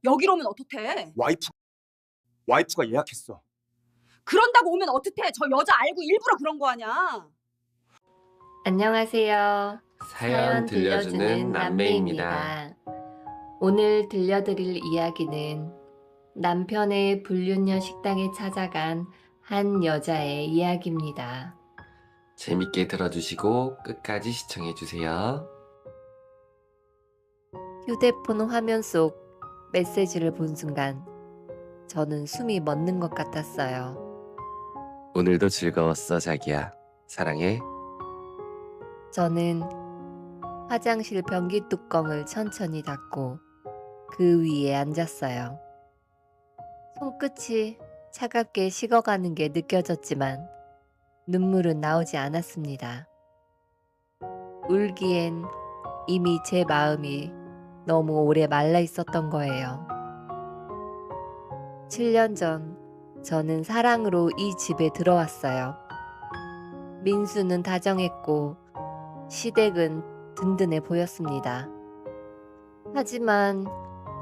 여기로 오면 어떡해? 와이프가 예약했어. 그런다고 오면 어떡해? 저 여자 알고 일부러 그런 거 아냐? 안녕하세요. 사연 들려주는 남매입니다. 오늘 들려드릴 이야기는 남편의 불륜녀 식당에 찾아간 한 여자의 이야기입니다. 재밌게 들어주시고 끝까지 시청해주세요. 휴대폰 화면 속 메시지를 본 순간 저는 숨이 멎는 것 같았어요. 오늘도 즐거웠어, 자기야. 사랑해. 저는 화장실 변기 뚜껑을 천천히 닫고 그 위에 앉았어요. 손끝이 차갑게 식어가는 게 느껴졌지만 눈물은 나오지 않았습니다. 울기엔 이미 제 마음이 너무 오래 말라 있었던 거예요. 7년 전 저는 사랑으로 이 집에 들어왔어요. 민수는 다정했고 시댁은 든든해 보였습니다. 하지만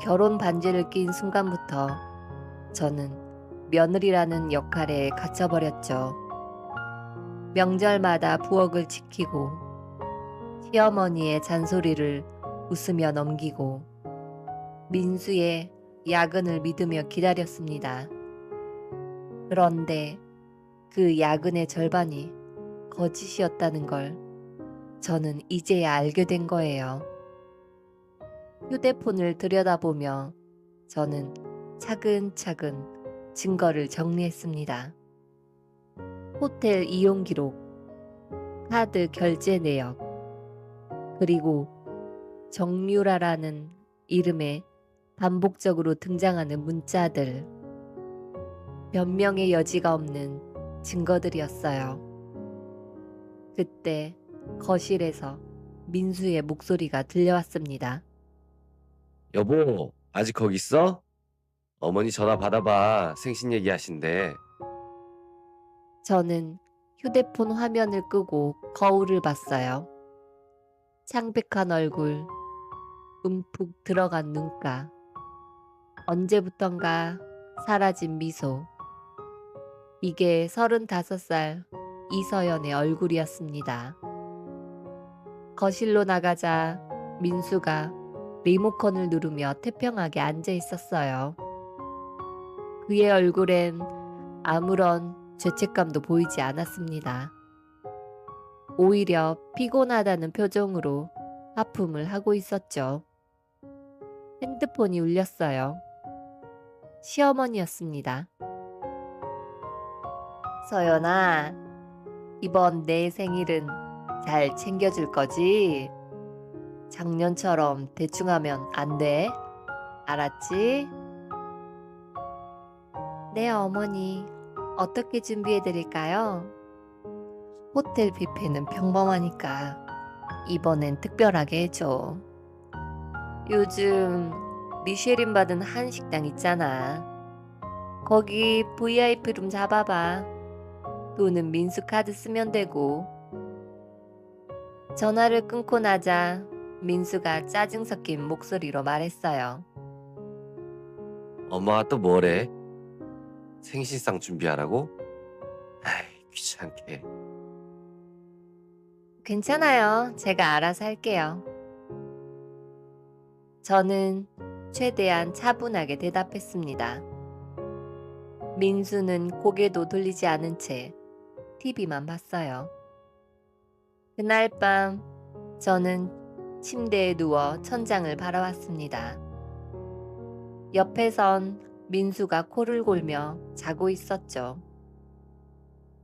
결혼 반지를 낀 순간부터 저는 며느리라는 역할에 갇혀버렸죠. 명절마다 부엌을 지키고 시어머니의 잔소리를 웃으며 넘기고 민수의 야근을 믿으며 기다렸습니다. 그런데 그 야근의 절반이 거짓이었다는 걸 저는 이제야 알게 된 거예요. 휴대폰을 들여다보며 저는 차근차근 증거를 정리했습니다. 호텔 이용 기록, 카드 결제 내역, 그리고 정유라라는 이름에 반복적으로 등장하는 문자들, 변명의 여지가 없는 증거들이었어요. 그때 거실에서 민수의 목소리가 들려왔습니다. 여보, 아직 거기 있어? 어머니 전화 받아봐. 생신 얘기하신대. 저는 휴대폰 화면을 끄고 거울을 봤어요. 창백한 얼굴, 움푹 들어간 눈가, 언제부턴가 사라진 미소. 이게 35살 이서연의 얼굴이었습니다. 거실로 나가자 민수가 리모컨을 누르며 태평하게 앉아 있었어요. 그의 얼굴엔 아무런 죄책감도 보이지 않았습니다. 오히려 피곤하다는 표정으로 하품을 하고 있었죠. 핸드폰이 울렸어요. 시어머니였습니다. 서연아, 이번 내 생일은 잘 챙겨줄 거지? 작년처럼 대충 하면 안 돼. 알았지? 네, 어머니. 어떻게 준비해드릴까요? 호텔 뷔페는 평범하니까 이번엔 특별하게 해줘. 요즘 미쉐린 받은 한식당 있잖아. 거기 VIP룸 잡아봐. 돈은 민수 카드 쓰면 되고. 전화를 끊고 나자 민수가 짜증 섞인 목소리로 말했어요. 엄마가 또 뭐래? 생신상 준비하라고? 아이, 귀찮게. 괜찮아요. 제가 알아서 할게요. 저는 최대한 차분하게 대답했습니다. 민수는 고개도 돌리지 않은 채 TV만 봤어요. 그날 밤 저는 침대에 누워 천장을 바라봤습니다. 옆에선 민수가 코를 골며 자고 있었죠.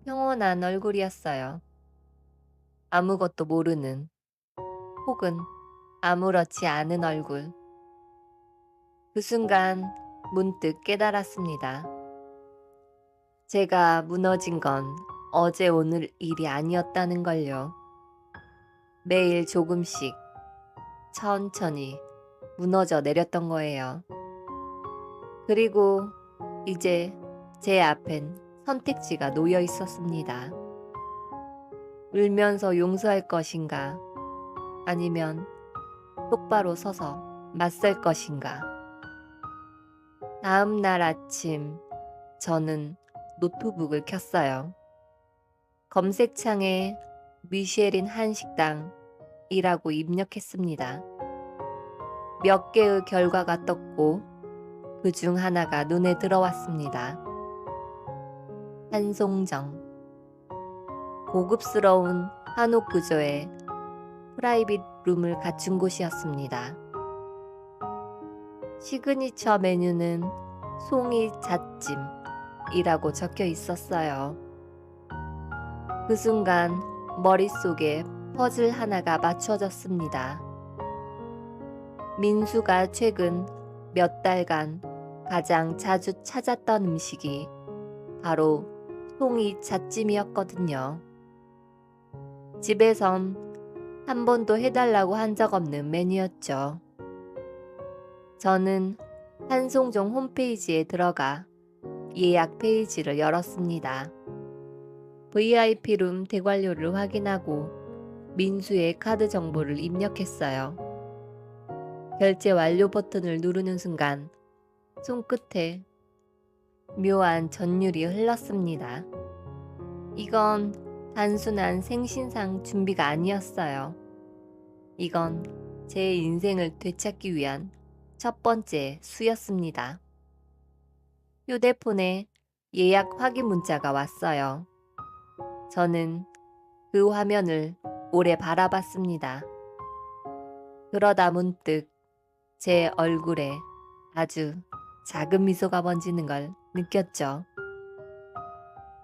평온한 얼굴이었어요. 아무것도 모르는 혹은 아무렇지 않은 얼굴. 그 순간 문득 깨달았습니다. 제가 무너진 건 어제 오늘 일이 아니었다는 걸요. 매일 조금씩 천천히 무너져 내렸던 거예요. 그리고 이제 제 앞엔 선택지가 놓여 있었습니다. 울면서 용서할 것인가, 아니면 똑바로 서서 맞설 것인가. 다음 날 아침, 저는 노트북을 켰어요. 검색창에 미쉐린 한식당이라고 입력했습니다. 몇 개의 결과가 떴고 그 중 하나가 눈에 들어왔습니다. 한송정. 고급스러운 한옥 구조의 프라이빗 룸을 갖춘 곳이었습니다. 시그니처 메뉴는 송이 잣찜이라고 적혀 있었어요. 그 순간 머릿속에 퍼즐 하나가 맞춰졌습니다. 민수가 최근 몇 달간 가장 자주 찾았던 음식이 바로 송이 잣찜이었거든요. 집에선 한 번도 해달라고 한 적 없는 메뉴였죠. 저는 한송정 홈페이지에 들어가 예약 페이지를 열었습니다. VIP룸 대관료를 확인하고 민수의 카드 정보를 입력했어요. 결제 완료 버튼을 누르는 순간 손끝에 묘한 전율이 흘렀습니다. 이건 단순한 생신상 준비가 아니었어요. 이건 제 인생을 되찾기 위한 첫 번째 수였습니다. 휴대폰에 예약 확인 문자가 왔어요. 저는 그 화면을 오래 바라봤습니다. 그러다 문득 제 얼굴에 아주 작은 미소가 번지는 걸 느꼈죠.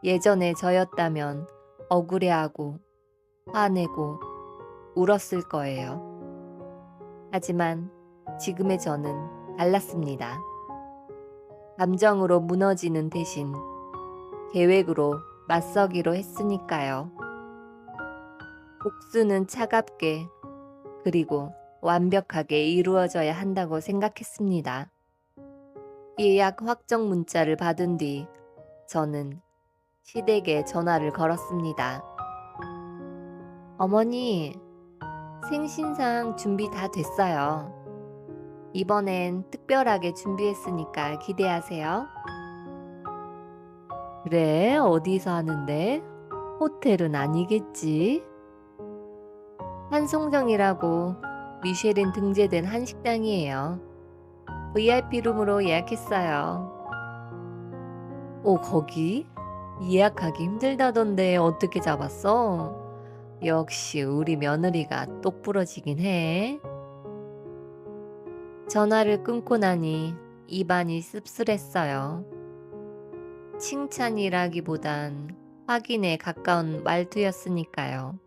예전에 저였다면 억울해하고 화내고 울었을 거예요. 하지만 지금의 저는 달랐습니다. 감정으로 무너지는 대신 계획으로 맞서기로 했으니까요. 복수는 차갑게 그리고 완벽하게 이루어져야 한다고 생각했습니다. 예약 확정 문자를 받은 뒤 저는 시댁에 전화를 걸었습니다. 어머니, 생신상 준비 다 됐어요. 이번엔 특별하게 준비했으니까 기대하세요. 그래, 어디서 하는데? 호텔은 아니겠지? 한송정이라고 미쉐린 등재된 한식당이에요. VIP룸으로 예약했어요. 오, 거기? 예약하기 힘들다던데 어떻게 잡았어? 역시 우리 며느리가 똑부러지긴 해. 전화를 끊고 나니 입안이 씁쓸했어요. 칭찬이라기보단 확인에 가까운 말투였으니까요.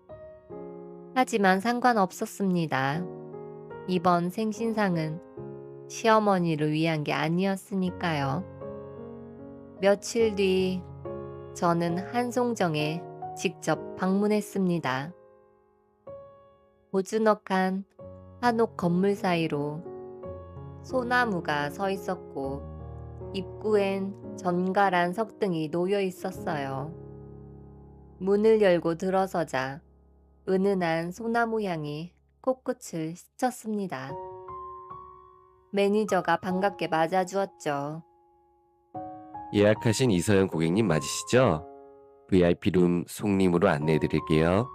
하지만 상관없었습니다. 이번 생신상은 시어머니를 위한 게 아니었으니까요. 며칠 뒤 저는 한송정에 직접 방문했습니다. 고즈넉한 한옥 건물 사이로 소나무가 서 있었고 입구엔 전갈한 석등이 놓여 있었어요. 문을 열고 들어서자 은은한 소나무 향이 코끝을 스쳤습니다. 매니저가 반갑게 맞아주었죠. 예약하신 이서연 고객님 맞으시죠? VIP룸 송림으로 안내해드릴게요.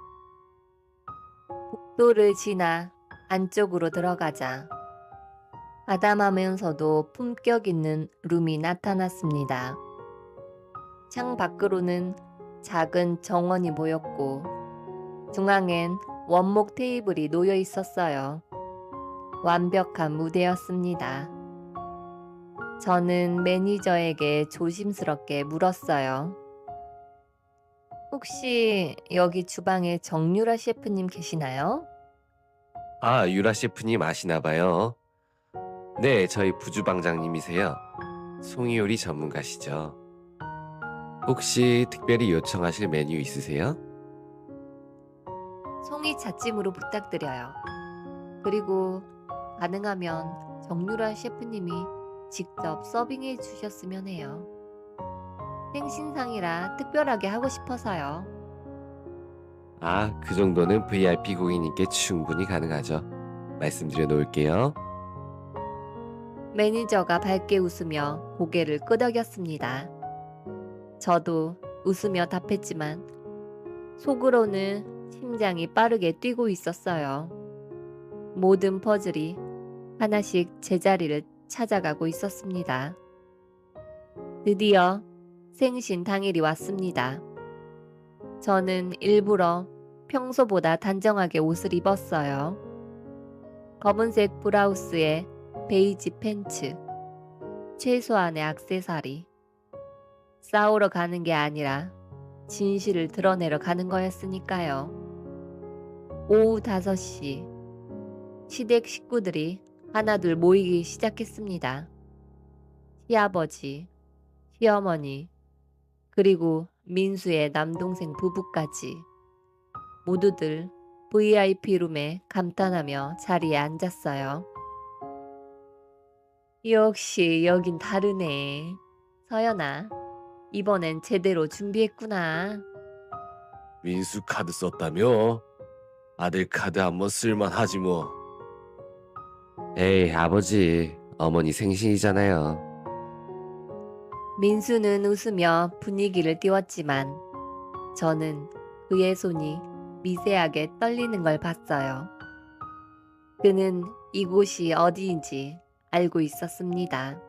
복도를 지나 안쪽으로 들어가자 아담하면서도 품격 있는 룸이 나타났습니다. 창 밖으로는 작은 정원이 보였고 중앙엔 원목 테이블이 놓여 있었어요. 완벽한 무대였습니다. 저는 매니저에게 조심스럽게 물었어요. 혹시 여기 주방에 정유라 셰프님 계시나요? 아, 유라 셰프님 아시나봐요. 네, 저희 부주방장님이세요. 송이 요리 전문가시죠. 혹시 특별히 요청하실 메뉴 있으세요? 송이 잣찜으로 부탁드려요. 그리고 가능하면 정유라 셰프님이 직접 서빙해 주셨으면 해요. 생신상이라 특별하게 하고 싶어서요. 아, 그 정도는 VIP 고객님께 충분히 가능하죠. 말씀드려 놓을게요. 매니저가 밝게 웃으며 고개를 끄덕였습니다. 저도 웃으며 답했지만 속으로는 심장이 빠르게 뛰고 있었어요. 모든 퍼즐이 하나씩 제자리를 찾아가고 있었습니다. 드디어 생신 당일이 왔습니다. 저는 일부러 평소보다 단정하게 옷을 입었어요. 검은색 브라우스에 베이지 팬츠, 최소한의 액세서리. 싸우러 가는 게 아니라 진실을 드러내러 가는 거였으니까요. 오후 5시, 시댁 식구들이 하나둘 모이기 시작했습니다. 시아버지, 시어머니, 그리고 민수의 남동생 부부까지 모두들 VIP 룸에 감탄하며 자리에 앉았어요. 역시 여긴 다르네. 서연아, 이번엔 제대로 준비했구나. 민수 카드 썼다며? 아들 카드 한번 쓸만하지 뭐. 에이, 아버지, 어머니 생신이잖아요. 민수는 웃으며 분위기를 띄웠지만 저는 그의 손이 미세하게 떨리는 걸 봤어요. 그는 이곳이 어디인지 알고 있었습니다.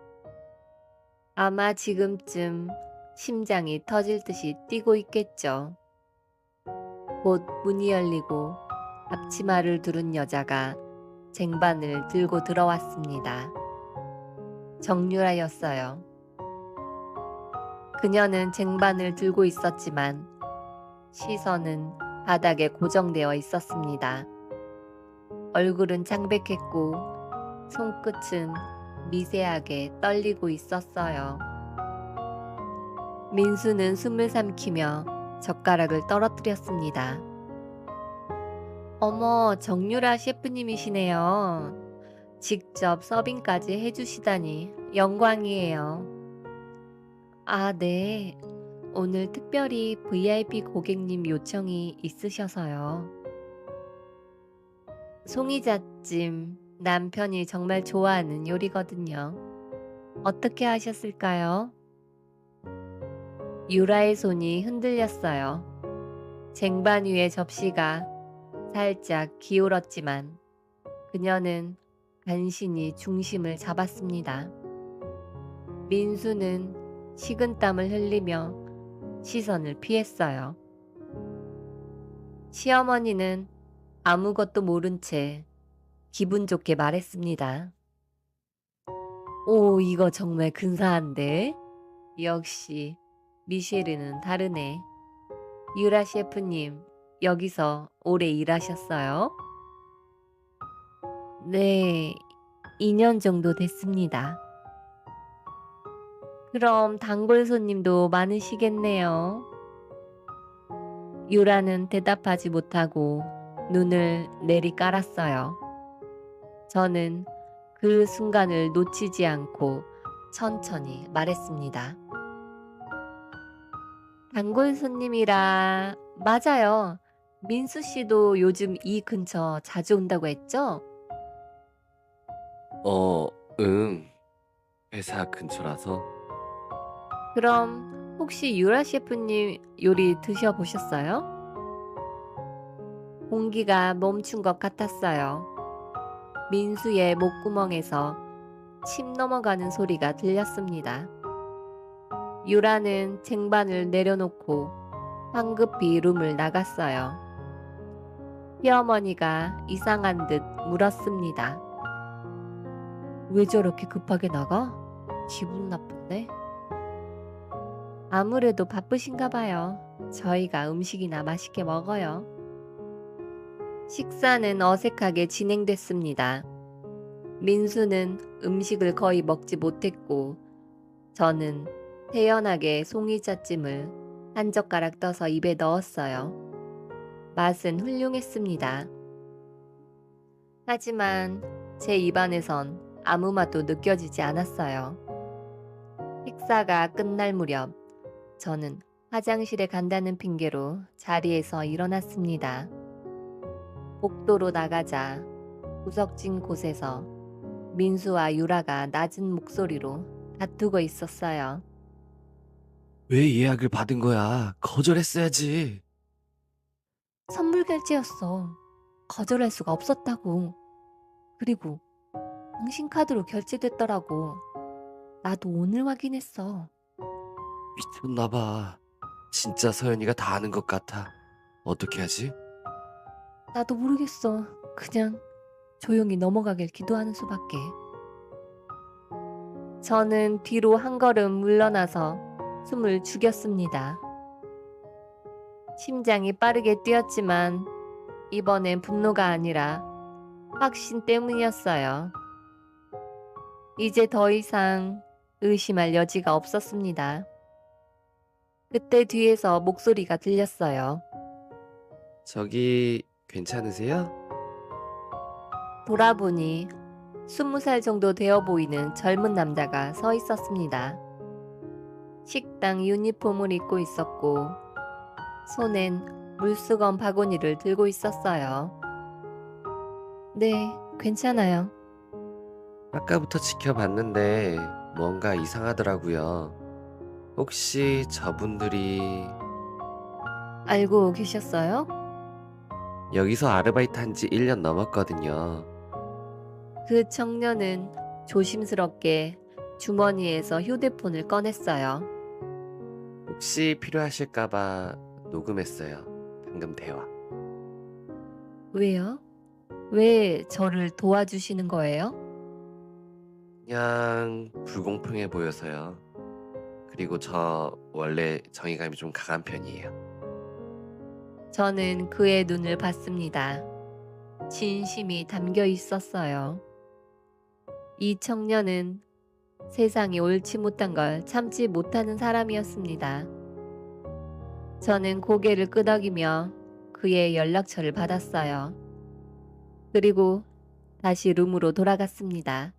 아마 지금쯤 심장이 터질 듯이 뛰고 있겠죠. 곧 문이 열리고 앞치마를 두른 여자가 쟁반을 들고 들어왔습니다. 정유라였어요. 그녀는 쟁반을 들고 있었지만 시선은 바닥에 고정되어 있었습니다. 얼굴은 창백했고 손끝은 미세하게 떨리고 있었어요. 민수는 숨을 삼키며 젓가락을 떨어뜨렸습니다. 어머, 정유라 셰프님이시네요. 직접 서빙까지 해주시다니 영광이에요. 아, 네. 오늘 특별히 VIP 고객님 요청이 있으셔서요. 송이잣찜, 남편이 정말 좋아하는 요리거든요. 어떻게 하셨을까요? 유라의 손이 흔들렸어요. 쟁반 위의 접시가 살짝 기울었지만 그녀는 간신히 중심을 잡았습니다. 민수는 식은땀을 흘리며 시선을 피했어요. 시어머니는 아무것도 모른 채 기분 좋게 말했습니다. 오, 이거 정말 근사한데? 역시 미쉐르는 다르네. 유라 셰프님, 여기서 오래 일하셨어요? 네, 2년 정도 됐습니다. 그럼 단골 손님도 많으시겠네요. 유라는 대답하지 못하고 눈을 내리깔았어요. 저는 그 순간을 놓치지 않고 천천히 말했습니다. 단골 손님이라 맞아요. 민수 씨도 요즘 이 근처 자주 온다고 했죠? 응. 회사 근처라서. 그럼 혹시 유라 셰프님 요리 드셔보셨어요? 공기가 멈춘 것 같았어요. 민수의 목구멍에서 침 넘어가는 소리가 들렸습니다. 유라는 쟁반을 내려놓고 황급히 룸을 나갔어요. 시어머니가 이상한 듯 물었습니다. 왜 저렇게 급하게 나가? 기분 나쁜데? 아무래도 바쁘신가 봐요. 저희가 음식이나 맛있게 먹어요. 식사는 어색하게 진행됐습니다. 민수는 음식을 거의 먹지 못했고 저는 태연하게 송이잣찜을 한 젓가락 떠서 입에 넣었어요. 맛은 훌륭했습니다. 하지만 제 입안에선 아무 맛도 느껴지지 않았어요. 식사가 끝날 무렵 저는 화장실에 간다는 핑계로 자리에서 일어났습니다. 복도로 나가자 구석진 곳에서 민수와 유라가 낮은 목소리로 다투고 있었어요. 왜 예약을 받은 거야? 거절했어야지. 선물 결제였어. 거절할 수가 없었다고. 그리고 당신 카드로 결제됐더라고. 나도 오늘 확인했어. 미쳤나 봐. 진짜 서연이가 다 아는 것 같아. 어떻게 하지? 나도 모르겠어. 그냥 조용히 넘어가길 기도하는 수밖에. 저는 뒤로 한 걸음 물러나서 숨을 죽였습니다. 심장이 빠르게 뛰었지만 이번엔 분노가 아니라 확신 때문이었어요. 이제 더 이상 의심할 여지가 없었습니다. 그때 뒤에서 목소리가 들렸어요. 저기 괜찮으세요? 돌아보니 20살 정도 되어 보이는 젊은 남자가 서 있었습니다. 식당 유니폼을 입고 있었고 손엔 물수건 바구니를 들고 있었어요. 네, 괜찮아요. 아까부터 지켜봤는데 뭔가 이상하더라고요. 혹시 저분들이 알고 계셨어요? 여기서 아르바이트 한 지 1년 넘었거든요. 그 청년은 조심스럽게 주머니에서 휴대폰을 꺼냈어요. 혹시 필요하실까봐 녹음했어요. 방금 대화. 왜요? 왜 저를 도와주시는 거예요? 그냥 불공평해 보여서요. 그리고 저 원래 정의감이 좀 강한 편이에요. 저는 그의 눈을 봤습니다. 진심이 담겨 있었어요. 이 청년은 세상이 옳지 못한 걸 참지 못하는 사람이었습니다. 저는 고개를 끄덕이며 그의 연락처를 받았어요. 그리고 다시 룸으로 돌아갔습니다.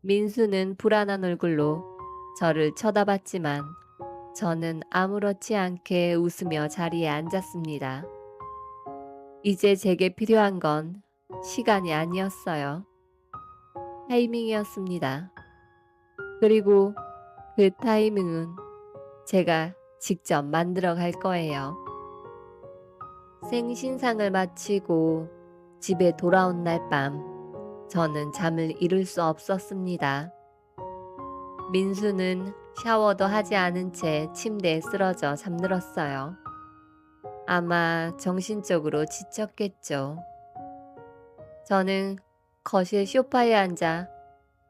민수는 불안한 얼굴로 저를 쳐다봤지만 저는 아무렇지 않게 웃으며 자리에 앉았습니다. 이제 제게 필요한 건 시간이 아니었어요. 타이밍이었습니다. 그리고 그 타이밍은 제가 직접 만들어 갈 거예요. 생신상을 마치고 집에 돌아온 날 밤, 저는 잠을 이룰 수 없었습니다. 민수는 샤워도 하지 않은 채 침대에 쓰러져 잠들었어요. 아마 정신적으로 지쳤겠죠. 저는 거실 소파에 앉아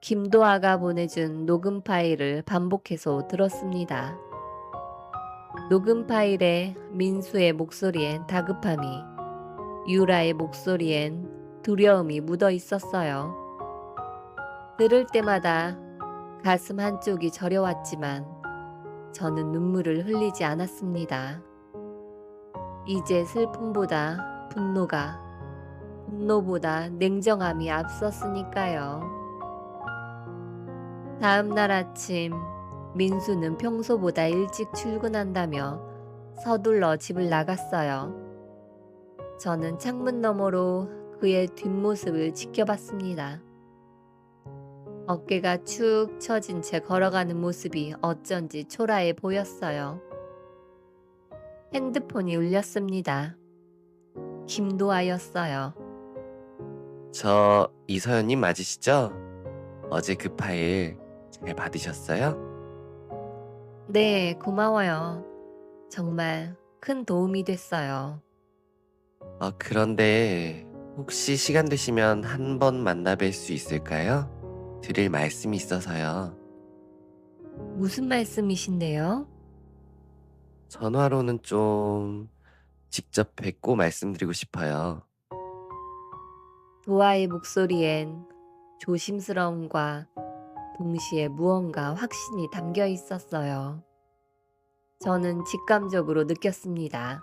김도아가 보내준 녹음 파일을 반복해서 들었습니다. 녹음 파일에 민수의 목소리엔 다급함이, 유라의 목소리엔 두려움이 묻어 있었어요. 들을 때마다 가슴 한쪽이 저려왔지만 저는 눈물을 흘리지 않았습니다. 이제 슬픔보다 분노보다 냉정함이 앞섰으니까요. 다음 날 아침 민수는 평소보다 일찍 출근한다며 서둘러 집을 나갔어요. 저는 창문 너머로 그의 뒷모습을 지켜봤습니다. 어깨가 축 처진 채 걸어가는 모습이 어쩐지 초라해 보였어요. 핸드폰이 울렸습니다. 김도아였어요. 저 이서연님 맞으시죠? 어제 그 파일 잘 받으셨어요? 네, 고마워요. 정말 큰 도움이 됐어요. 그런데 혹시 시간 되시면 한 번 만나 뵐 수 있을까요? 드릴 말씀이 있어서요. 무슨 말씀이신데요? 전화로는 좀 직접 뵙고 말씀드리고 싶어요. 도아의 목소리엔 조심스러움과 동시에 무언가 확신이 담겨 있었어요. 저는 직감적으로 느꼈습니다.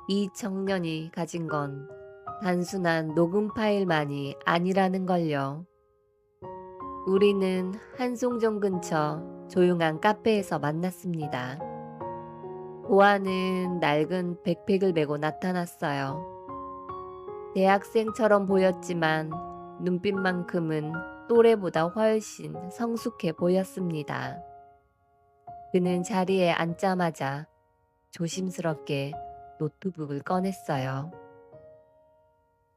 이 청년이 가진 건 단순한 녹음 파일만이 아니라는 걸요. 우리는 한송정 근처 조용한 카페에서 만났습니다. 도아는 낡은 백팩을 메고 나타났어요. 대학생처럼 보였지만 눈빛만큼은 또래보다 훨씬 성숙해 보였습니다. 그는 자리에 앉자마자 조심스럽게 노트북을 꺼냈어요.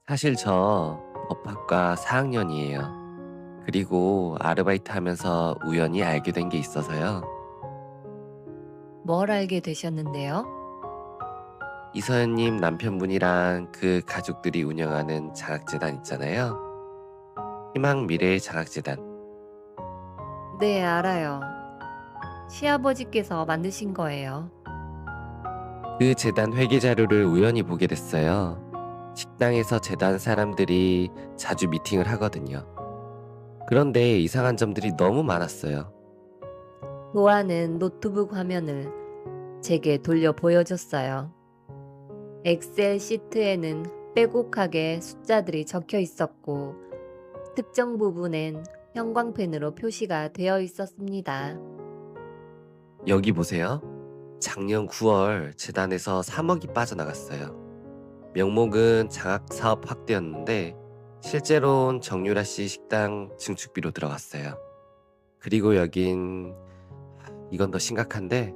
사실 저 법학과 4학년이에요. 그리고 아르바이트 하면서 우연히 알게 된 게 있어서요. 뭘 알게 되셨는데요? 이서연님 남편분이랑 그 가족들이 운영하는 장학재단 있잖아요. 희망 미래 장학재단. 네, 알아요. 시아버지께서 만드신 거예요. 그 재단 회계 자료를 우연히 보게 됐어요. 식당에서 재단 사람들이 자주 미팅을 하거든요. 그런데 이상한 점들이 너무 많았어요. 도아는 노트북 화면을 제게 돌려 보여줬어요. 엑셀 시트에는 빼곡하게 숫자들이 적혀 있었고 특정 부분엔 형광펜으로 표시가 되어 있었습니다. 여기 보세요. 작년 9월 재단에서 3억이 빠져나갔어요. 명목은 장학사업 확대였는데 실제로는 정유라 씨 식당 증축비로 들어갔어요. 그리고 여긴 이건 더 심각한데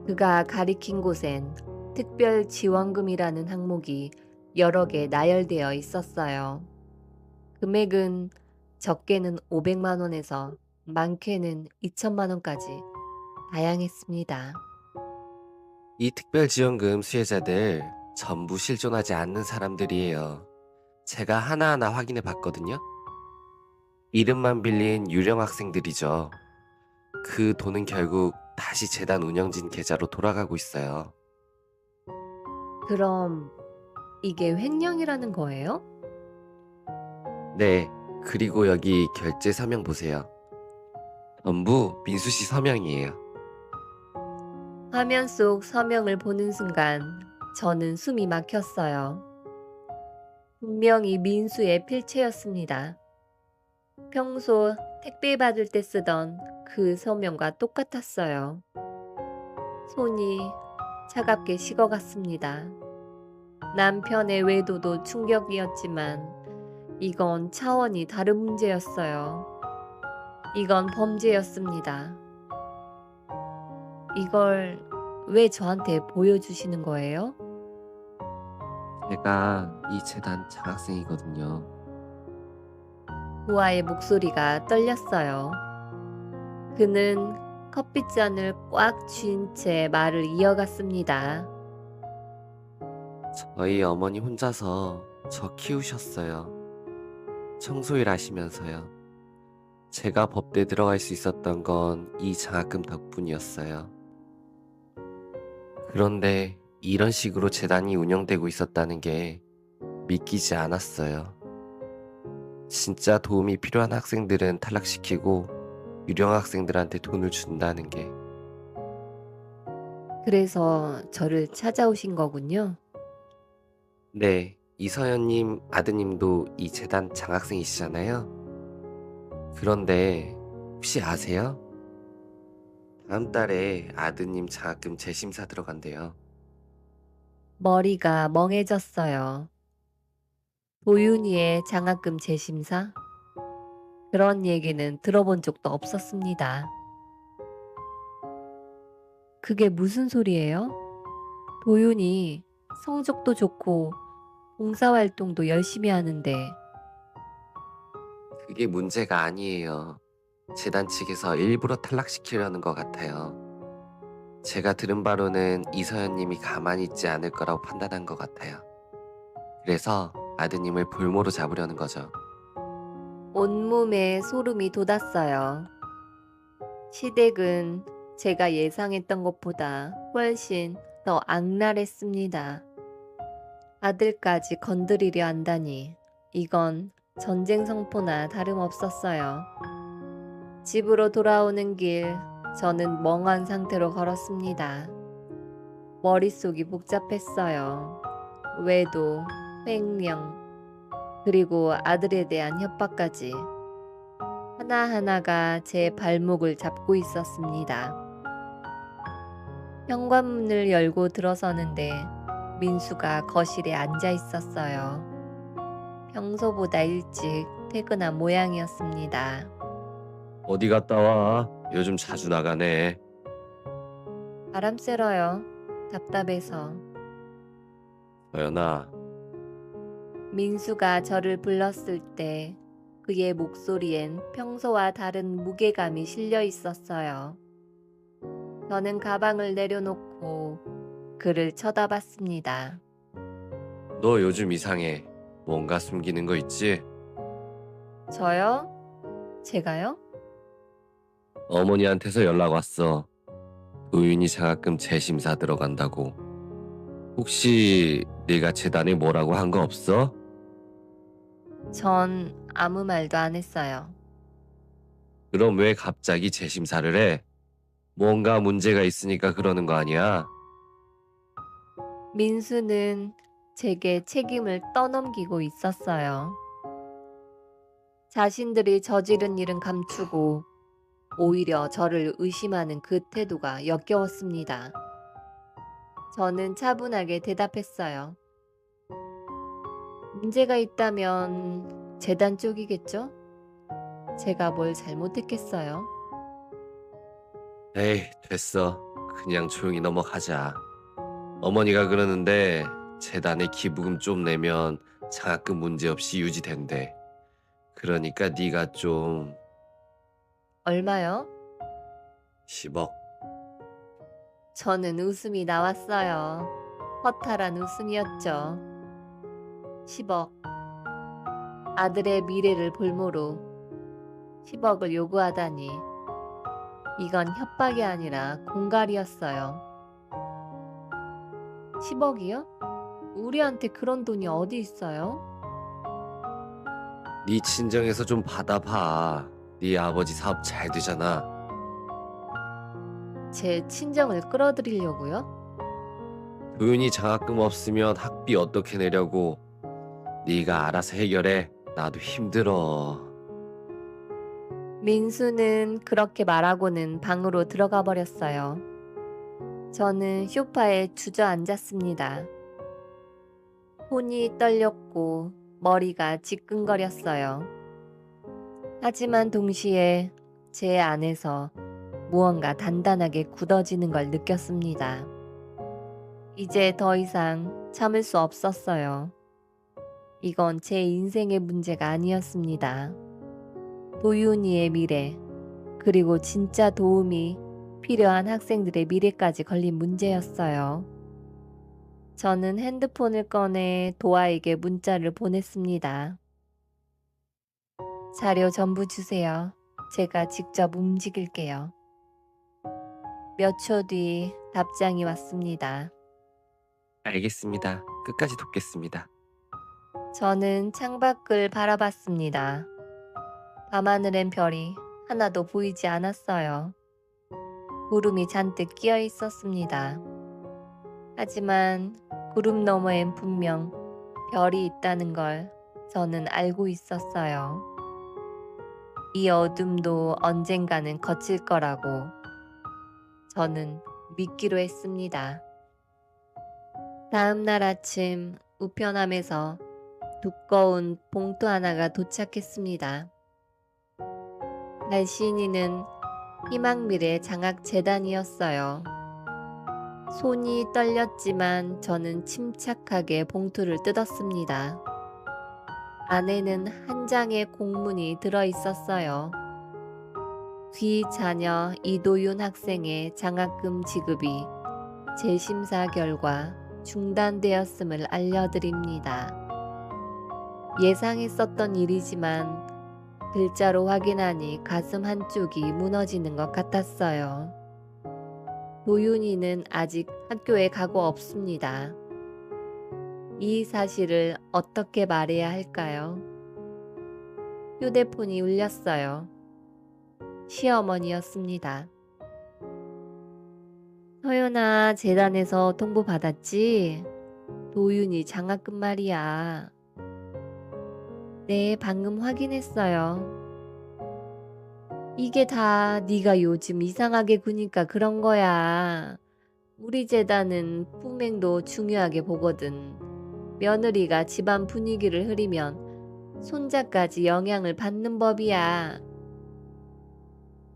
그가 가리킨 곳엔 특별 지원금이라는 항목이 여러 개 나열되어 있었어요. 금액은 적게는 500만 원에서 많게는 2천만 원까지 다양했습니다. 이 특별지원금 수혜자들 전부 실존하지 않는 사람들이에요. 제가 하나하나 확인해 봤거든요. 이름만 빌린 유령 학생들이죠. 그 돈은 결국 다시 재단 운영진 계좌로 돌아가고 있어요. 그럼 이게 횡령이라는 거예요? 네, 그리고 여기 결제 서명 보세요. 전부 민수 씨 서명이에요. 화면 속 서명을 보는 순간 저는 숨이 막혔어요. 분명히 민수의 필체였습니다. 평소 택배 받을 때 쓰던 그 서명과 똑같았어요. 손이 차갑게 식어갔습니다. 남편의 외도도 충격이었지만 이건 차원이 다른 문제였어요. 이건 범죄였습니다. 이걸 왜 저한테 보여주시는 거예요? 제가 이 재단 장학생이거든요. 우아의 목소리가 떨렸어요. 그는 커피잔을 꽉 쥔 채 말을 이어갔습니다. 저희 어머니 혼자서 저 키우셨어요. 청소일 하시면서요. 제가 법대에 들어갈 수 있었던 건 이 장학금 덕분이었어요. 그런데 이런 식으로 재단이 운영되고 있었다는 게 믿기지 않았어요. 진짜 도움이 필요한 학생들은 탈락시키고 유령 학생들한테 돈을 준다는 게. 그래서 저를 찾아오신 거군요. 네, 이서연님 아드님도 이 재단 장학생이시잖아요. 그런데 혹시 아세요? 다음 달에 아드님 장학금 재심사 들어간대요. 머리가 멍해졌어요. 도윤이의 장학금 재심사? 그런 얘기는 들어본 적도 없었습니다. 그게 무슨 소리예요? 도윤이 성적도 좋고 봉사활동도 열심히 하는데 그게 문제가 아니에요. 재단 측에서 일부러 탈락시키려는 것 같아요. 제가 들은 바로는 이서연님이 가만히 있지 않을 거라고 판단한 것 같아요. 그래서 아드님을 볼모로 잡으려는 거죠. 온몸에 소름이 돋았어요. 시댁은 제가 예상했던 것보다 훨씬 더 악랄했습니다. 아들까지 건드리려 한다니 이건 전쟁 성포나 다름없었어요. 집으로 돌아오는 길 저는 멍한 상태로 걸었습니다. 머릿속이 복잡했어요. 외도, 횡령, 그리고 아들에 대한 협박까지 하나하나가 제 발목을 잡고 있었습니다. 현관문을 열고 들어서는데 민수가 거실에 앉아 있었어요. 평소보다 일찍 퇴근한 모양이었습니다. 어디 갔다 와? 요즘 자주 나가네. 바람 쐬러요. 답답해서. 서연아, 민수가 저를 불렀을 때 그의 목소리엔 평소와 다른 무게감이 실려 있었어요. 저는 가방을 내려놓고 그를 쳐다봤습니다. 너 요즘 이상해. 뭔가 숨기는 거 있지? 저요? 제가요? 어머니한테서 연락 왔어. 도윤이 장학금 재심사 들어간다고. 혹시 네가 재단에 뭐라고 한 거 없어? 전 아무 말도 안 했어요. 그럼 왜 갑자기 재심사를 해? 뭔가 문제가 있으니까 그러는 거 아니야? 민수는 제게 책임을 떠넘기고 있었어요. 자신들이 저지른 일은 감추고 오히려 저를 의심하는 그 태도가 역겨웠습니다. 저는 차분하게 대답했어요. 문제가 있다면 재단 쪽이겠죠? 제가 뭘 잘못했겠어요? 에이, 됐어. 그냥 조용히 넘어가자. 어머니가 그러는데 재단에 기부금 좀 내면 장학금 문제없이 유지된대. 그러니까 네가 좀 얼마요? 10억. 저는 웃음이 나왔어요. 허탈한 웃음이었죠. 10억. 아들의 미래를 볼모로 10억을 요구하다니. 이건 협박이 아니라 공갈이었어요. 10억이요? 우리한테 그런 돈이 어디 있어요? 네 친정에서 좀 받아봐. 네 아버지 사업 잘 되잖아. 제 친정을 끌어들이려고요? 도윤이 장학금 없으면 학비 어떻게 내려고. 네가 알아서 해결해. 나도 힘들어. 민수는 그렇게 말하고는 방으로 들어가 버렸어요. 저는 소파에 주저앉았습니다. 손이 떨렸고 머리가 지끈거렸어요. 하지만 동시에 제 안에서 무언가 단단하게 굳어지는 걸 느꼈습니다. 이제 더 이상 참을 수 없었어요. 이건 제 인생의 문제가 아니었습니다. 도윤이의 미래, 그리고 진짜 도움이 필요한 학생들의 미래까지 걸린 문제였어요. 저는 핸드폰을 꺼내 도아에게 문자를 보냈습니다. 자료 전부 주세요. 제가 직접 움직일게요. 몇 초 뒤 답장이 왔습니다. 알겠습니다. 끝까지 돕겠습니다. 저는 창밖을 바라봤습니다. 밤하늘엔 별이 하나도 보이지 않았어요. 구름이 잔뜩 끼어 있었습니다. 하지만 구름 너머엔 분명 별이 있다는 걸 저는 알고 있었어요. 이 어둠도 언젠가는 거칠 거라고 저는 믿기로 했습니다. 다음 날 아침 우편함에서 두꺼운 봉투 하나가 도착했습니다. 날씬이는 희망미래 장학재단이었어요. 손이 떨렸지만 저는 침착하게 봉투를 뜯었습니다. 안에는 한 장의 공문이 들어 있었어요. 귀 자녀 이도윤 학생의 장학금 지급이 재심사 결과 중단되었음을 알려드립니다. 예상했었던 일이지만 글자로 확인하니 가슴 한쪽이 무너지는 것 같았어요. 도윤이는 아직 학교에 가고 없습니다. 이 사실을 어떻게 말해야 할까요? 휴대폰이 울렸어요. 시어머니였습니다. 서연아, 재단에서 통보 받았지? 도윤이 장학금 말이야. 네, 방금 확인했어요. 이게 다 네가 요즘 이상하게 구니까 그런 거야. 우리 재단은 품행도 중요하게 보거든. 며느리가 집안 분위기를 흐리면 손자까지 영향을 받는 법이야.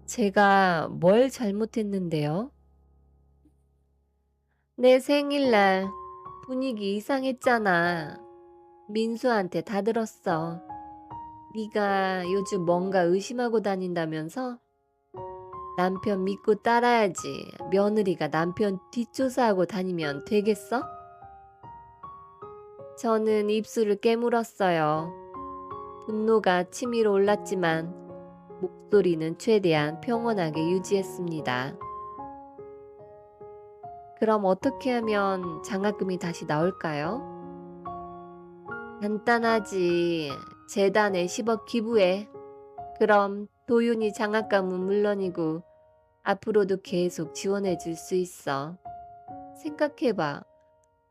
제가 뭘 잘못했는데요? 내 생일날 분위기 이상했잖아. 민수한테 다 들었어. 네가 요즘 뭔가 의심하고 다닌다면서? 남편 믿고 따라야지. 며느리가 남편 뒷조사하고 다니면 되겠어? 저는 입술을 깨물었어요. 분노가 치밀어 올랐지만 목소리는 최대한 평온하게 유지했습니다. 그럼 어떻게 하면 장학금이 다시 나올까요? 간단하지. 재단에 10억 기부해. 그럼 도윤이 장학금은 물론이고 앞으로도 계속 지원해 줄 수 있어. 생각해봐.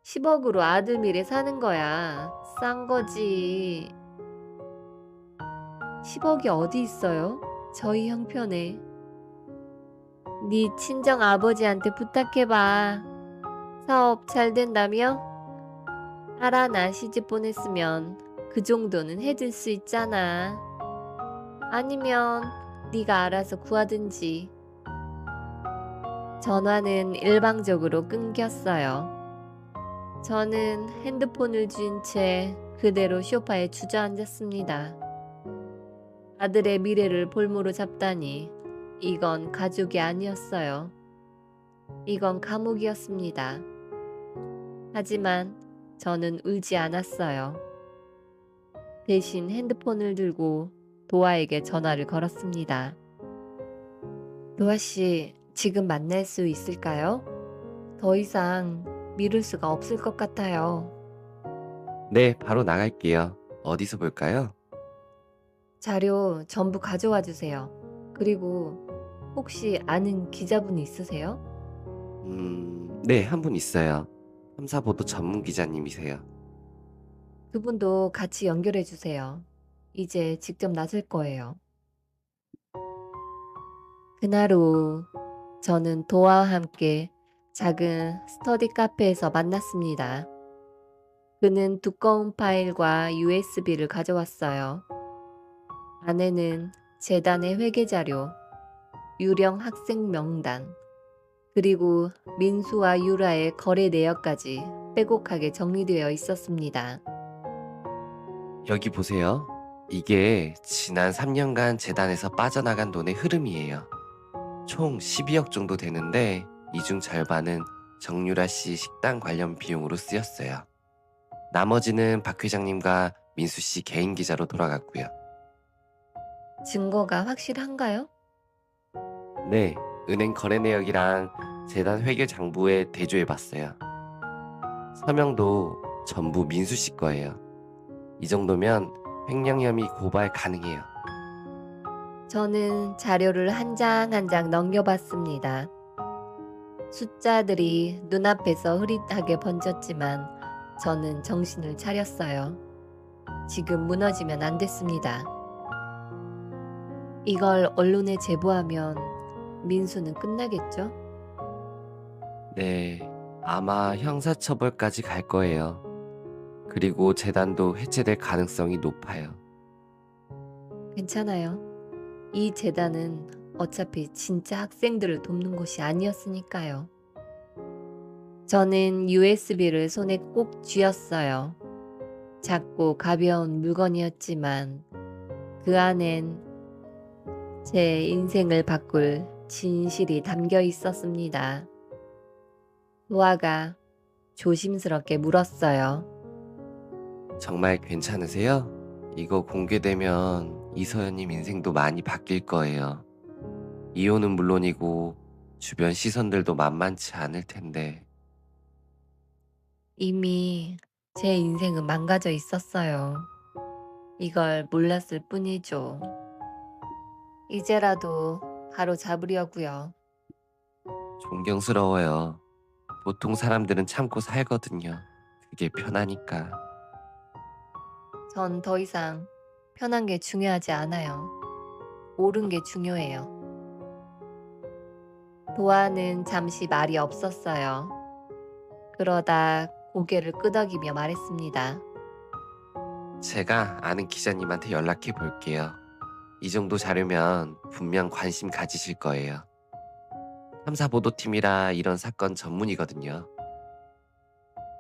10억으로 아들 미래 사는 거야. 싼 거지. 10억이 어디 있어요? 저희 형편에. 네 친정 아버지한테 부탁해봐. 사업 잘 된다며? 딸 하나 시집 보냈으면 그 정도는 해줄 수 있잖아. 아니면 네가 알아서 구하든지. 전화는 일방적으로 끊겼어요. 저는 핸드폰을 쥔 채 그대로 소파에 주저앉았습니다. 아들의 미래를 볼모로 잡다니 이건 가족이 아니었어요. 이건 감옥이었습니다. 하지만 저는 울지 않았어요. 대신 핸드폰을 들고 도아에게 전화를 걸었습니다. 도아 씨, 지금 만날 수 있을까요? 더 이상 미룰 수가 없을 것 같아요. 네, 바로 나갈게요. 어디서 볼까요? 자료 전부 가져와 주세요. 그리고 혹시 아는 기자분 있으세요? 네, 한 분 있어요. 탐사보도 전문 기자님이세요. 그분도 같이 연결해 주세요. 이제 직접 나설 거예요. 그날 오후 저는 도아와 함께 작은 스터디 카페에서 만났습니다. 그는 두꺼운 파일과 USB를 가져왔어요. 안에는 재단의 회계 자료, 유령 학생 명단, 그리고 민수와 유라의 거래 내역까지 빼곡하게 정리되어 있었습니다. 여기 보세요. 이게 지난 3년간 재단에서 빠져나간 돈의 흐름이에요. 총 12억 정도 되는데 이 중 절반은 정유라 씨 식당 관련 비용으로 쓰였어요. 나머지는 박 회장님과 민수 씨 개인 계좌로 돌아갔고요. 증거가 확실한가요? 네, 은행 거래 내역이랑 재단 회계 장부에 대조해봤어요. 서명도 전부 민수 씨 거예요. 이 정도면 횡령 혐의 고발 가능해요. 저는 자료를 한 장 한 장 넘겨봤습니다. 숫자들이 눈앞에서 흐릿하게 번졌지만 저는 정신을 차렸어요. 지금 무너지면 안 됐습니다. 이걸 언론에 제보하면 민수는 끝나겠죠? 네, 아마 형사처벌까지 갈 거예요. 그리고 재단도 해체될 가능성이 높아요. 괜찮아요. 이 재단은 어차피 진짜 학생들을 돕는 곳이 아니었으니까요. 저는 USB를 손에 꼭 쥐었어요. 작고 가벼운 물건이었지만 그 안엔 제 인생을 바꿀 진실이 담겨 있었습니다. 도아가 조심스럽게 물었어요. 정말 괜찮으세요? 이거 공개되면 이서연님 인생도 많이 바뀔 거예요. 이혼은 물론이고 주변 시선들도 만만치 않을 텐데. 이미 제 인생은 망가져 있었어요. 이걸 몰랐을 뿐이죠. 이제라도 바로 잡으려고요. 존경스러워요. 보통 사람들은 참고 살거든요. 그게 편하니까. 전 더 이상 편한 게 중요하지 않아요. 옳은 게 중요해요. 도아는 잠시 말이 없었어요. 그러다 고개를 끄덕이며 말했습니다. 제가 아는 기자님한테 연락해 볼게요. 이 정도 자료면 분명 관심 가지실 거예요. 탐사보도팀이라 이런 사건 전문이거든요.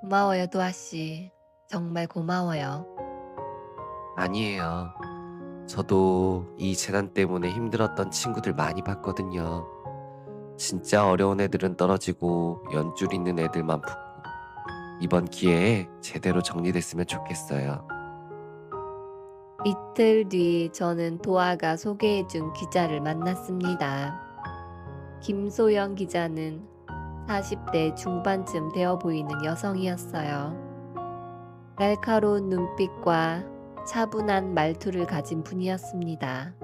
고마워요, 도아씨. 정말 고마워요. 아니에요. 저도 이 재난 때문에 힘들었던 친구들 많이 봤거든요. 진짜 어려운 애들은 떨어지고 연줄 있는 애들만 붙고 이번 기회에 제대로 정리됐으면 좋겠어요. 이틀 뒤 저는 도아가 소개해준 기자를 만났습니다. 김소영 기자는 40대 중반쯤 되어 보이는 여성이었어요. 날카로운 눈빛과 차분한 말투를 가진 분이었습니다.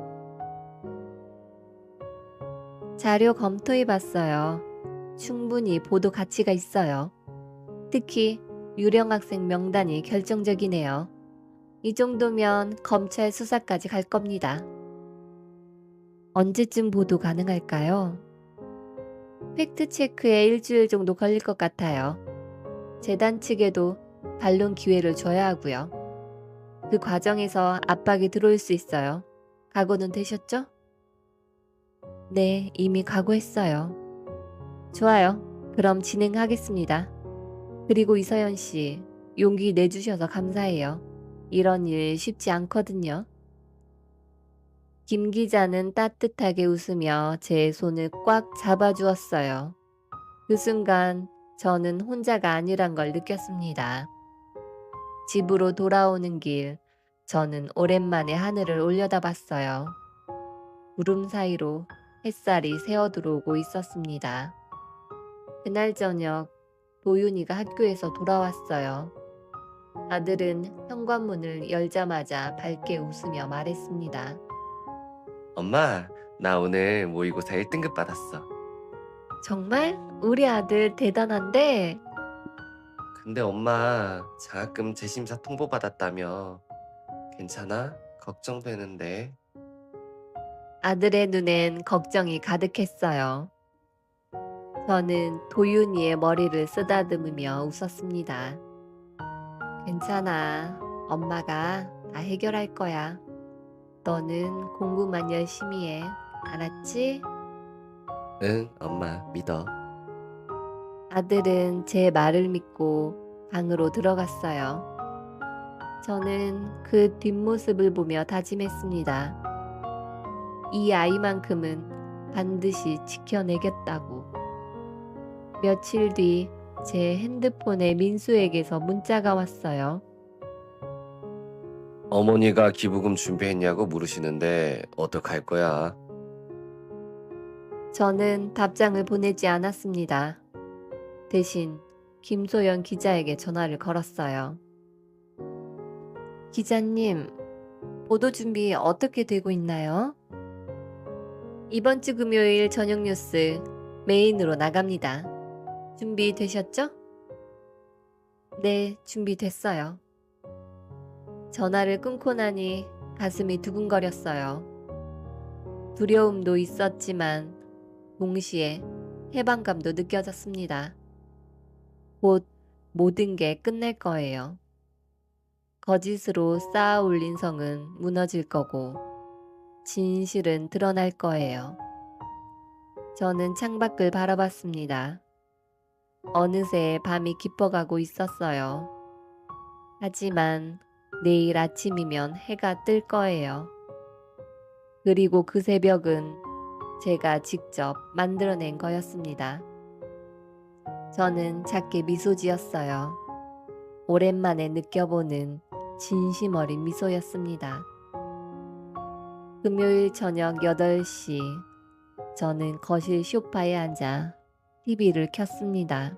자료 검토해봤어요. 충분히 보도 가치가 있어요. 특히 유령 학생 명단이 결정적이네요. 이 정도면 검찰 수사까지 갈 겁니다. 언제쯤 보도 가능할까요? 팩트체크에 일주일 정도 걸릴 것 같아요. 재단 측에도 반론 기회를 줘야 하고요. 그 과정에서 압박이 들어올 수 있어요. 각오는 되셨죠? 네, 이미 각오했어요. 좋아요. 그럼 진행하겠습니다. 그리고 이서연 씨, 용기 내주셔서 감사해요. 이런 일 쉽지 않거든요. 김 기자는 따뜻하게 웃으며 제 손을 꽉 잡아주었어요. 그 순간 저는 혼자가 아니란 걸 느꼈습니다. 집으로 돌아오는 길, 저는 오랜만에 하늘을 올려다봤어요. 구름 사이로 햇살이 새어들어오고 있었습니다. 그날 저녁, 도윤이가 학교에서 돌아왔어요. 아들은 현관문을 열자마자 밝게 웃으며 말했습니다. 엄마, 나 오늘 모의고사 1등급 받았어. 정말? 우리 아들 대단한데? 근데 엄마, 장학금 재심사 통보받았다며. 괜찮아? 걱정되는데. 아들의 눈엔 걱정이 가득했어요. 저는 도윤이의 머리를 쓰다듬으며 웃었습니다. 괜찮아. 엄마가 다 해결할 거야. 너는 공부만 열심히 해. 알았지? 응, 엄마, 믿어. 아들은 제 말을 믿고 방으로 들어갔어요. 저는 그 뒷모습을 보며 다짐했습니다. 이 아이만큼은 반드시 지켜내겠다고. 며칠 뒤 제 핸드폰에 민수에게서 문자가 왔어요. 어머니가 기부금 준비했냐고 물으시는데 어떡할 거야? 저는 답장을 보내지 않았습니다. 대신 김소연 기자에게 전화를 걸었어요. 기자님, 보도 준비 어떻게 되고 있나요? 이번 주 금요일 저녁 뉴스 메인으로 나갑니다. 준비되셨죠? 네, 준비됐어요. 전화를 끊고 나니 가슴이 두근거렸어요. 두려움도 있었지만 동시에 해방감도 느껴졌습니다. 곧 모든 게 끝날 거예요. 거짓으로 쌓아 올린 성은 무너질 거고 진실은 드러날 거예요. 저는 창밖을 바라봤습니다. 어느새 밤이 깊어가고 있었어요. 하지만 내일 아침이면 해가 뜰 거예요. 그리고 그 새벽은 제가 직접 만들어낸 거였습니다. 저는 작게 미소 지었어요. 오랜만에 느껴보는 진심 어린 미소였습니다. 금요일 저녁 8시, 저는 거실 소파에 앉아 TV를 켰습니다.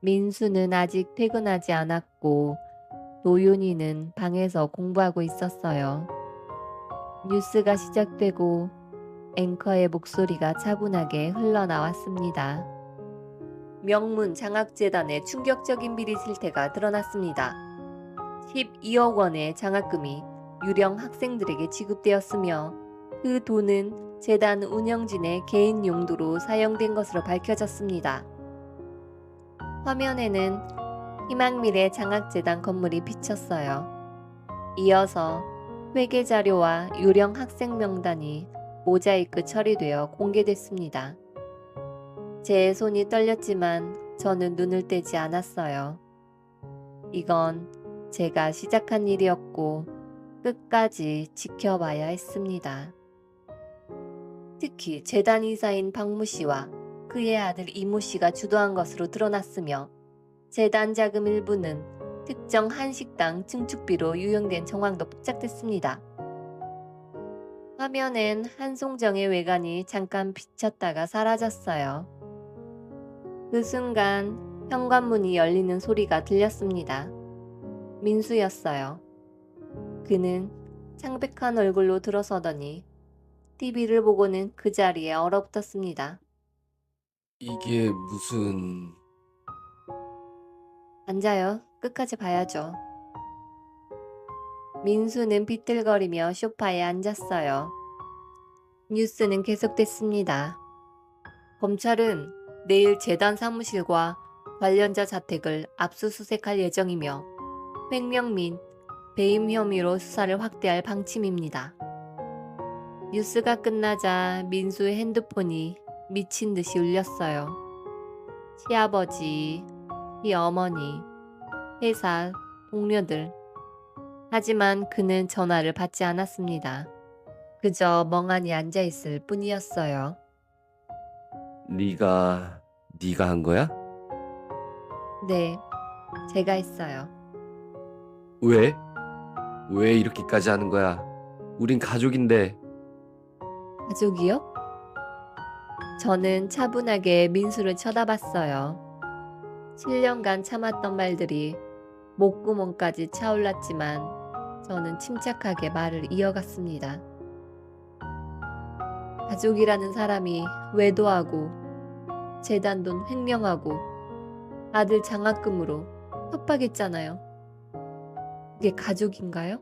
민수는 아직 퇴근하지 않았고 도윤이는 방에서 공부하고 있었어요. 뉴스가 시작되고 앵커의 목소리가 차분하게 흘러나왔습니다. 명문 장학재단의 충격적인 비리 실태가 드러났습니다. 12억 원의 장학금이 유령 학생들에게 지급되었으며 그 돈은 재단 운영진의 개인 용도로 사용된 것으로 밝혀졌습니다. 화면에는 희망미래 장학재단 건물이 비쳤어요. 이어서 회계 자료와 유령 학생 명단이 모자이크 처리되어 공개됐습니다. 제 손이 떨렸지만 저는 눈을 떼지 않았어요. 이건 제가 시작한 일이었고 끝까지 지켜봐야 했습니다. 특히 재단 이사인 박모 씨와 그의 아들 이모 씨가 주도한 것으로 드러났으며 재단 자금 일부는 특정 한 식당 증축비로 유용된 정황도 포착됐습니다. 화면엔 한송정의 외관이 잠깐 비쳤다가 사라졌어요. 그 순간 현관문이 열리는 소리가 들렸습니다. 민수였어요. 그는 창백한 얼굴로 들어서더니 TV를 보고는 그 자리에 얼어붙었습니다. 이게 무슨... 앉아요. 끝까지 봐야죠. 민수는 비틀거리며 소파에 앉았어요. 뉴스는 계속됐습니다. 검찰은 내일 재단 사무실과 관련자 자택을 압수수색할 예정이며 횡령 및 배임 혐의로 수사를 확대할 방침입니다. 뉴스가 끝나자 민수의 핸드폰이 미친 듯이 울렸어요. 시아버지, 시어머니, 회사, 동료들. 하지만 그는 전화를 받지 않았습니다. 그저 멍하니 앉아있을 뿐이었어요. 네가 한 거야? 네, 제가 했어요. 왜? 왜 이렇게까지 하는 거야? 우린 가족인데. 가족이요? 저는 차분하게 민수를 쳐다봤어요. 7년간 참았던 말들이 목구멍까지 차올랐지만 저는 침착하게 말을 이어갔습니다. 가족이라는 사람이 외도하고 재단 돈 횡령하고 아들 장학금으로 협박했잖아요. 그게 가족인가요?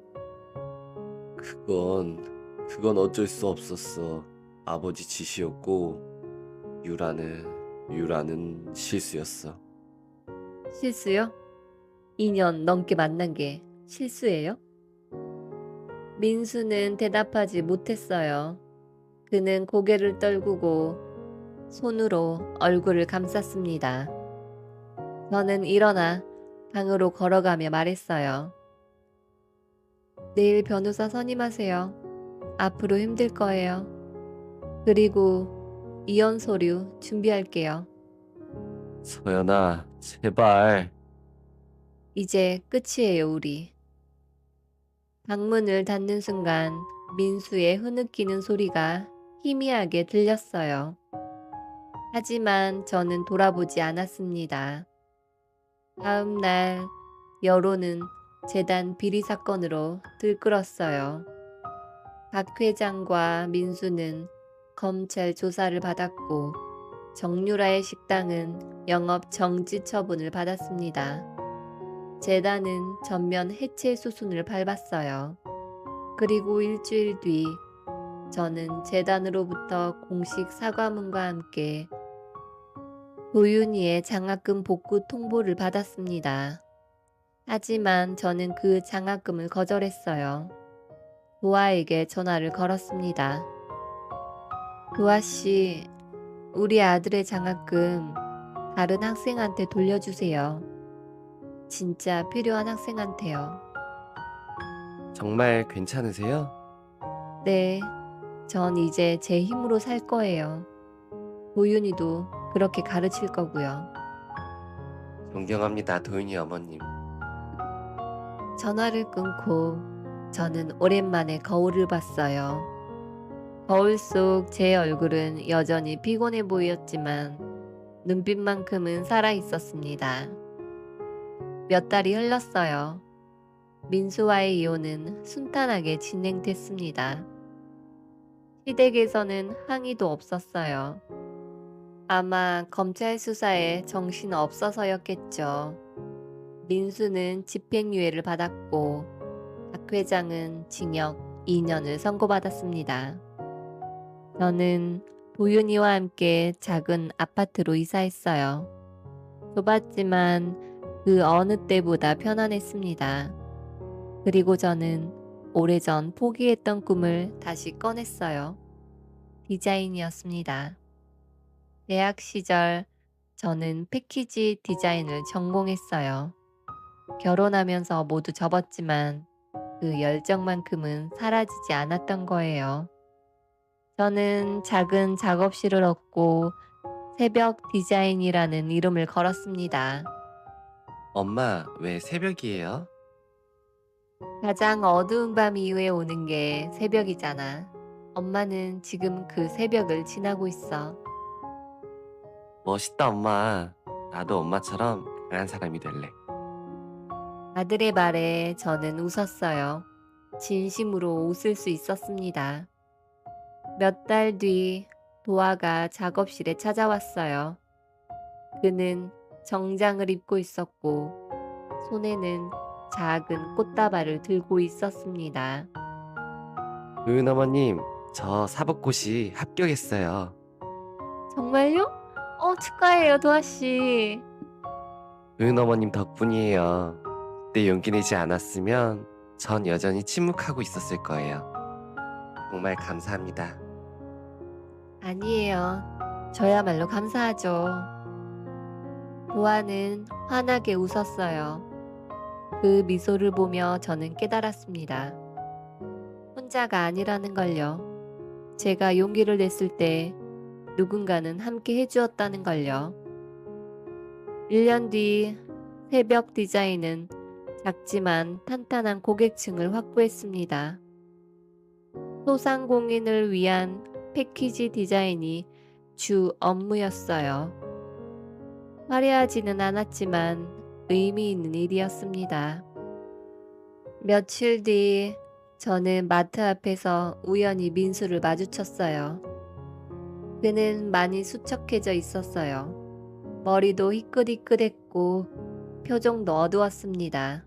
그건 어쩔 수 없었어. 아버지 짓이었고 유라는 실수였어. 실수요? 2년 넘게 만난 게 실수예요? 민수는 대답하지 못했어요. 그는 고개를 떨구고 손으로 얼굴을 감쌌습니다. 저는 일어나 방으로 걸어가며 말했어요. 내일 변호사 선임하세요. 앞으로 힘들 거예요. 그리고 이혼 서류 준비할게요. 서연아, 제발. 이제 끝이에요, 우리. 방문을 닫는 순간 민수의 흐느끼는 소리가 희미하게 들렸어요. 하지만 저는 돌아보지 않았습니다. 다음 날 여론은 재단 비리 사건으로 들끓었어요. 박 회장과 민수는 검찰 조사를 받았고 정유라의 식당은 영업 정지 처분을 받았습니다. 재단은 전면 해체 수순을 밟았어요. 그리고 일주일 뒤 저는 재단으로부터 공식 사과문과 함께 도윤이의 장학금 복구 통보를 받았습니다. 하지만 저는 그 장학금을 거절했어요. 도아에게 전화를 걸었습니다. 도아씨, 우리 아들의 장학금 다른 학생한테 돌려주세요. 진짜 필요한 학생한테요. 정말 괜찮으세요? 네, 전 이제 제 힘으로 살 거예요. 도윤이도 그렇게 가르칠 거고요. 존경합니다, 도윤이 어머님. 전화를 끊고 저는 오랜만에 거울을 봤어요. 거울 속 제 얼굴은 여전히 피곤해 보였지만 눈빛만큼은 살아 있었습니다. 몇 달이 흘렀어요. 민수와의 이혼은 순탄하게 진행됐습니다. 시댁에서는 항의도 없었어요. 아마 검찰 수사에 정신 없어서였겠죠. 민수는 집행유예를 받았고 박 회장은 징역 2년을 선고받았습니다. 저는 도윤이와 함께 작은 아파트로 이사했어요. 좁았지만 그 어느 때보다 편안했습니다. 그리고 저는 오래전 포기했던 꿈을 다시 꺼냈어요. 디자인이었습니다. 대학 시절 저는 패키지 디자인을 전공했어요. 결혼하면서 모두 접었지만 그 열정만큼은 사라지지 않았던 거예요. 저는 작은 작업실을 얻고 새벽 디자인이라는 이름을 걸었습니다. 엄마, 왜 새벽이에요? 가장 어두운 밤 이후에 오는 게 새벽이잖아. 엄마는 지금 그 새벽을 지나고 있어. 멋있다, 엄마. 나도 엄마처럼 강한 사람이 될래. 아들의 말에 저는 웃었어요. 진심으로 웃을 수 있었습니다. 몇 달 뒤 도아가 작업실에 찾아왔어요. 그는 정장을 입고 있었고 손에는 작은 꽃다발을 들고 있었습니다. 도윤 어머님, 저 사법고시 합격했어요. 정말요? 축하해요, 도아씨. 도윤 어머님 덕분이에요. 그때 용기 내지 않았으면 전 여전히 침묵하고 있었을 거예요. 정말 감사합니다. 아니에요. 저야말로 감사하죠. 도아는 환하게 웃었어요. 그 미소를 보며 저는 깨달았습니다. 혼자가 아니라는 걸요. 제가 용기를 냈을 때 누군가는 함께 해주었다는 걸요. 1년 뒤 새벽 디자인은 작지만 탄탄한 고객층을 확보했습니다. 소상공인을 위한 패키지 디자인이 주 업무였어요. 화려하지는 않았지만 의미 있는 일이었습니다. 며칠 뒤 저는 마트 앞에서 우연히 민수를 마주쳤어요. 그는 많이 수척해져 있었어요. 머리도 희끗희끗했고 표정도 어두웠습니다.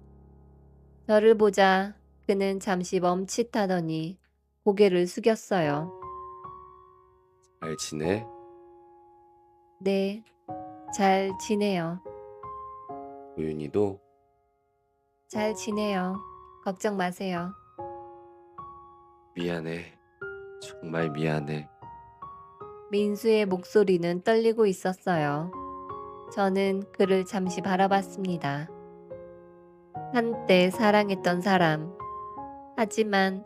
저를 보자 그는 잠시 멈칫하더니 고개를 숙였어요. 잘 지내? 네, 잘 지내요. 도윤이도? 잘 지내요. 걱정 마세요. 미안해. 정말 미안해. 민수의 목소리는 떨리고 있었어요. 저는 그를 잠시 바라봤습니다. 한때 사랑했던 사람. 하지만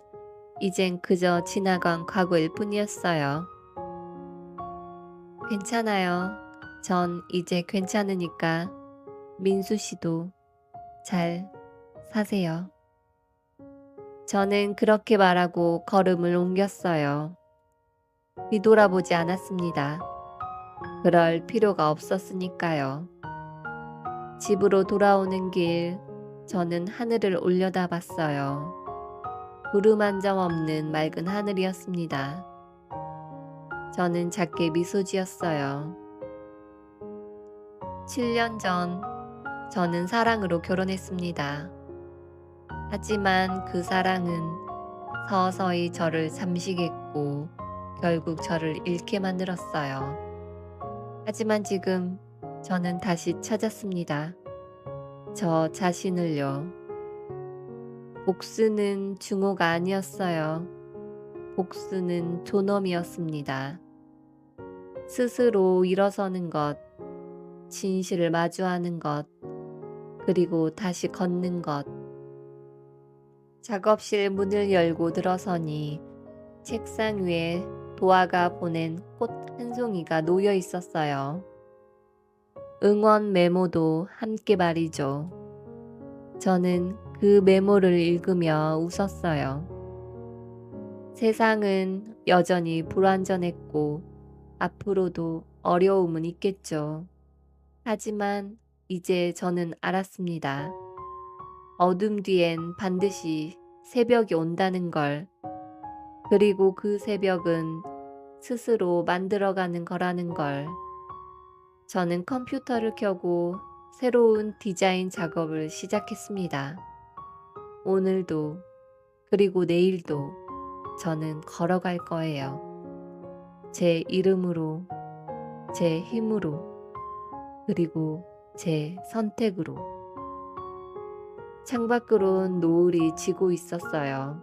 이젠 그저 지나간 과거일 뿐이었어요. 괜찮아요. 전 이제 괜찮으니까 민수 씨도 잘 사세요. 저는 그렇게 말하고 걸음을 옮겼어요. 뒤돌아보지 않았습니다. 그럴 필요가 없었으니까요. 집으로 돌아오는 길, 저는 하늘을 올려다봤어요. 구름 한 점 없는 맑은 하늘이었습니다. 저는 작게 미소 지었어요. 7년 전, 저는 사랑으로 결혼했습니다. 하지만 그 사랑은 서서히 저를 잠식했고 결국 저를 잃게 만들었어요. 하지만 지금 저는 다시 찾았습니다. 저 자신을요. 복수는 증오가 아니었어요. 복수는 존엄이었습니다. 스스로 일어서는 것, 진실을 마주하는 것, 그리고 다시 걷는 것. 작업실 문을 열고 들어서니 책상 위에 도아가 보낸 꽃 한 송이가 놓여 있었어요. 응원 메모도 함께 말이죠. 저는 그 메모를 읽으며 웃었어요. 세상은 여전히 불완전했고 앞으로도 어려움은 있겠죠. 하지만 이제 저는 알았습니다. 어둠 뒤엔 반드시 새벽이 온다는 걸. 그리고 그 새벽은 스스로 만들어가는 거라는 걸. 저는 컴퓨터를 켜고 새로운 디자인 작업을 시작했습니다. 오늘도 그리고 내일도 저는 걸어갈 거예요. 제 이름으로, 제 힘으로, 그리고 제 선택으로. 창밖으론 노을이 지고 있었어요.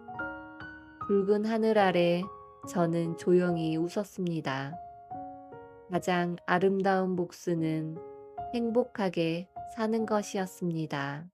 붉은 하늘 아래 저는 조용히 웃었습니다. 가장 아름다운 복수는 행복하게 사는 것이었습니다.